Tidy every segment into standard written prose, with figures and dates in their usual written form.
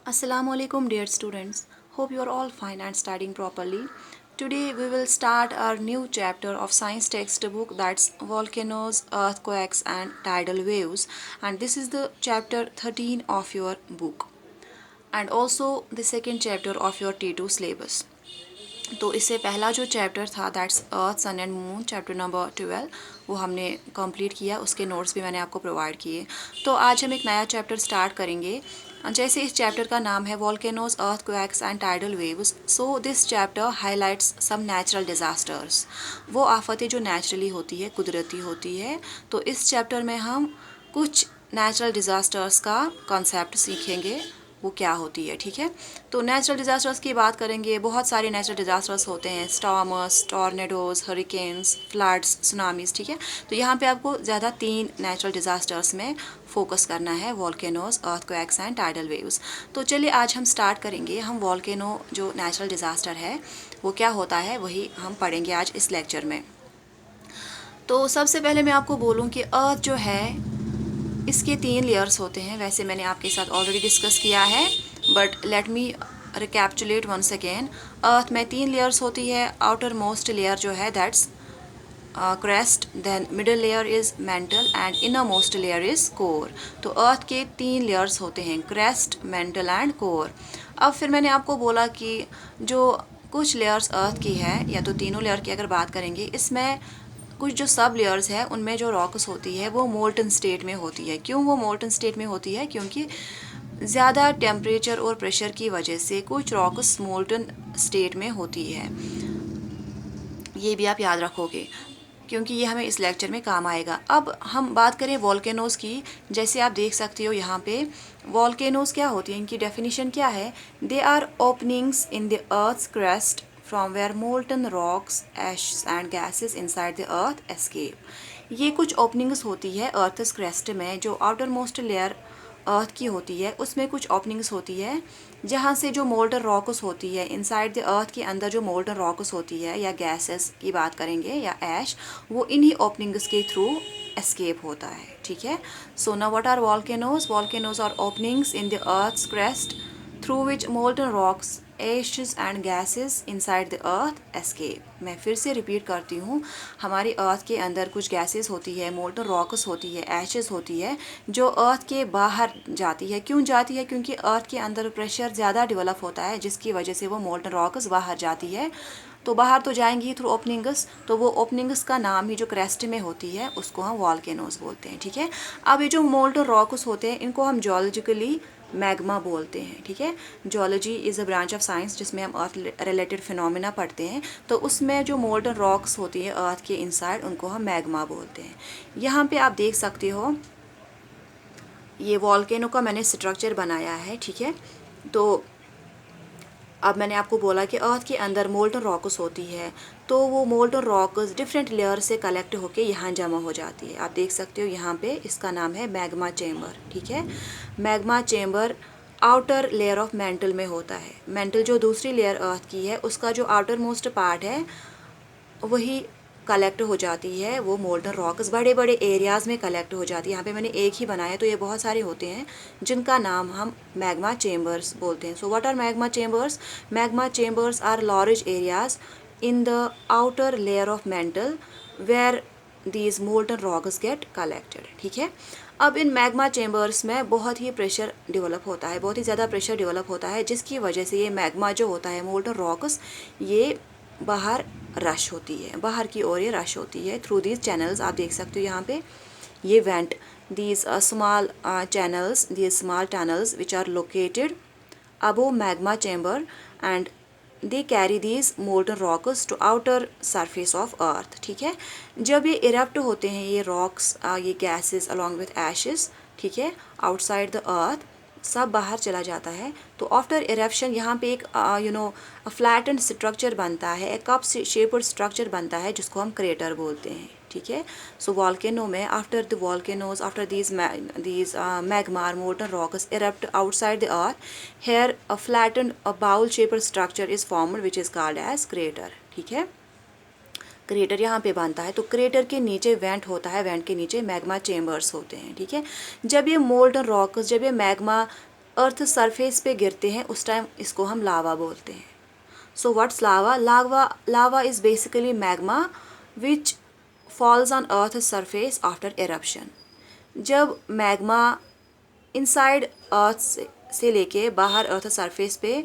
Assalamualaikum dear students. Hope you are all fine and studying properly. Today we will start our new chapter of science textbook, that's volcanoes, earthquakes and tidal waves, and this is the chapter 13 of your book and also the second chapter of your T2 syllabus. तो इससे पहला जो chapter था that's earth sun and moon chapter number 12 वो हमने complete किया, उसके notes भी मैंने आपको प्रोवाइड किए। तो आज हम एक नया चैप्टर स्टार्ट करेंगे। जैसे इस चैप्टर का नाम है volcanoes, earthquakes and tidal waves, so this chapter highlights some natural disasters. वो आफतें जो नेचुरली होती है, कुदरती होती है। तो इस चैप्टर में हम कुछ नेचुरल डिज़ास्टर्स का कॉन्सेप्ट सीखेंगे, वो क्या होती है। ठीक है, तो नेचुरल डिज़ास्टर्स की बात करेंगे। बहुत सारे नेचुरल डिज़ास्टर्स होते हैं, स्टॉर्मस, टॉर्नेडोज, हरिकेन्स, फ्लड्स, सुनामीज। ठीक है, तो यहाँ पे आपको ज़्यादा 3 नेचुरल डिज़ास्टर्स में फोकस करना है, volcanoes, earthquakes and tidal waves. तो चलिए आज हम स्टार्ट करेंगे। हम वॉल्केनो जो नेचुरल डिज़ास्टर है वो क्या होता है वही हम पढ़ेंगे आज इस लेक्चर में। तो सबसे पहले मैं आपको बोलूँ कि अर्थ जो है इसके 3 लेयर्स होते हैं। वैसे मैंने आपके साथ ऑलरेडी डिस्कस किया है, but let me recapitulate once again. Earth में 3 लेयर्स होती है। आउटर मोस्ट लेयर जो है that's crust, then middle layer is mantle and inner most layer is core. तो अर्थ के 3 लेयर्स होते हैं, क्रेस्ट, मेंटल एंड कोर। अब फिर मैंने आपको बोला कि जो कुछ लेयर्स अर्थ की है, या तो तीनों लेयर की अगर बात करेंगे, इसमें कुछ जो सब लेयर्स है उनमें जो रॉक्स होती है वो मोल्टन स्टेट में होती है। क्यों वो मोल्टन स्टेट में होती है? क्योंकि ज़्यादा टेम्परेचर और प्रेशर की वजह से कुछ रॉक्स मोल्टन स्टेट में होती है। ये भी आप याद रखोगे क्योंकि ये हमें इस लेक्चर में काम आएगा। अब हम बात करें वॉल्केनोज़ की। जैसे आप देख सकते हो यहाँ पे वॉल्केनोज़ क्या होती हैं, इनकी डेफिनेशन क्या है? They are openings in the earth's crust from where molten rocks, ashes and gases inside the earth escape. ये कुछ ओपनिंग्स होती है अर्थस क्रेस्ट में, जो आउटर मोस्ट लेयर अर्थ की होती है उसमें कुछ ओपनिंग्स होती है जहाँ से जो मोल्टन रॉक्स होती है, इनसाइड द अर्थ के अंदर जो मोल्टन रॉक्स होती है या गैसेस की बात करेंगे या ऐश, वो इन्हीं ओपनिंग्स के थ्रू एस्केप होता है। ठीक है, so now what are volcanoes? Volcanoes are openings in the earth's crust through which molten rocks, ashes and gases inside the earth escape. मैं फिर से रिपीट करती हूँ, हमारी अर्थ के अंदर कुछ गैसेस होती है, मोल्टन रॉक्स होती है, एशेस होती है, जो अर्थ के बाहर जाती है। क्यों जाती है? क्योंकि अर्थ के अंदर प्रेशर ज़्यादा डेवलप होता है, जिसकी वजह से वो मोल्टन रॉक्स बाहर जाती है। तो बाहर तो जाएंगी थ्रू ओपनिंग्स, तो वो ओपनिंग्स का नाम ही जो क्रेस्ट में होती है उसको हम वॉल्केनोज बोलते हैं। ठीक है, अब ये जो मोल्टन रॉक्स होते हैं इनको हम जियोलॉजिकली मैग्मा बोलते हैं। ठीक है, geology is a branch of science जिसमें हम अर्थ रिलेटेड फिनोमिना पढ़ते हैं। तो उसमें जो मोल्टन रॉक्स होती है अर्थ के इनसाइड, उनको हम मैग्मा बोलते हैं। यहाँ पे आप देख सकते हो ये वॉल्केनो का मैंने स्ट्रक्चर बनाया है। ठीक है, तो अब मैंने आपको बोला कि अर्थ के अंदर मोल्टन रॉक्स होती है, तो वो मोल्टन रॉक्स डिफरेंट लेयर से कलेक्ट होके यहाँ जमा हो जाती है। आप देख सकते हो यहाँ पे इसका नाम है मैग्मा चेम्बर। ठीक है, magma chamber outer layer of mental में होता है। मेंटल जो दूसरी लेयर अर्थ की है उसका जो आउटर मोस्ट पार्ट है वही कलेक्ट हो जाती है। वो मोल्टन रॉक्स बड़े बड़े एरियाज़ में कलेक्ट हो जाती है। यहाँ पे मैंने एक ही बनाया, तो ये बहुत सारे होते हैं जिनका नाम हम मैग्मा चेम्बर्स बोलते हैं। So what are magma chambers? Magma chambers are large areas in the outer layer of mantle where these molten rocks get collected. ठीक है, अब इन मैग्मा चेम्बर्स में बहुत ही प्रेशर डेवलप होता है, बहुत ही ज़्यादा प्रेशर डेवलप होता है, जिसकी वजह से ये मैग्मा जो होता है, मोल्टन रॉक्स, ये बाहर रश होती है, बाहर की ओर ये रश होती है थ्रू दीज चैनल्स। आप देख सकते हो यहाँ पे ये vent, these small channels, these small tunnels which are located above magma chamber and they carry these molten rocks to outer surface of earth. ठीक है, जब ये इरप्ट होते हैं ये रॉक्स, ये गैसेस अलॉन्ग विथ एशेस, ठीक है, आउटसाइड द अर्थ सब बाहर चला जाता है। तो आफ्टर इरप्शन यहाँ पे एक फ्लैटेंड स्ट्रक्चर बनता है, एक कप शेप्ड स्ट्रक्चर बनता है जिसको हम क्रेटर बोलते हैं। ठीक है, सो वॉल्केनो में after the volcanoes, after these magma or molten rocks erupt outside the earth, here a flattened a bowl shaped structure is formed which is called as crater। ठीक है, क्रेटर यहाँ पे बनता है। तो क्रेटर के नीचे वेंट होता है, वेंट के नीचे मैग्मा चेम्बर्स होते हैं। ठीक है, जब ये मोल्टन रॉक्स, जब ये मैग्मा अर्थ सरफेस पे गिरते हैं उस टाइम इसको हम लावा बोलते हैं। So what's lava? Lava is basically magma which falls on earth surface after eruption. जब मैग्मा इनसाइड अर्थ से लेके बाहर अर्थ सरफेस पे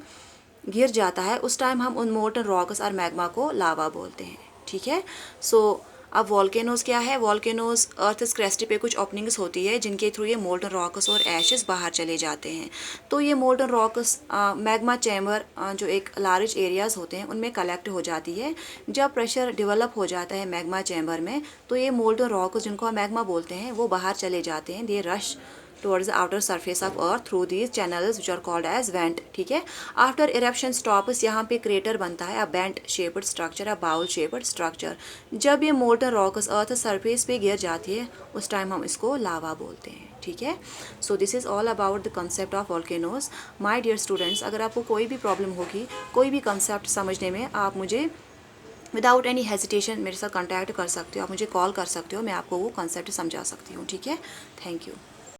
गिर जाता है उस टाइम हम उन मोल्टन रॉक्स और मैग्मा को लावा बोलते हैं। ठीक है। सो अब वॉल्केनोज क्या है? वॉल्केनोज अर्थ क्रेस्ट पे कुछ ओपनिंग्स होती है जिनके थ्रू ये मोल्टन रॉक्स और एशेस बाहर चले जाते हैं। तो ये मोल्टन रॉक्स मैग्मा चैम्बर जो एक लार्ज एरियाज होते हैं उनमें कलेक्ट हो जाती है। जब प्रेशर डेवलप हो जाता है मैग्मा चैम्बर में तो ये मोल्टन रॉक्स जिनको हम मैग्मा बोलते हैं वो बाहर चले जाते हैं। दे rush towards the outer surface of earth through these channels which are called as vent। ठीक है। आफ्टर eruption stops यहाँ पे क्रेटर बनता है, a bent shaped structure, a bowl shaped structure। जब ये मोल्टन रॉक्स अर्थ सरफेस पे गिर जाती है उस टाइम हम इसको लावा बोलते हैं। ठीक है। So this is all about the concept of volcanoes. My dear students, अगर आपको कोई भी प्रॉब्लम होगी, कोई भी कंसेप्ट समझने में, आप मुझे विदाउट एनी हेजिटेशन मेरे साथ कॉन्टैक्ट कर सकते हो, आप मुझे कॉल कर सकते हो, मैं आपको वो कंसेप्ट समझा सकती हूँ। ठीक है। Thank you.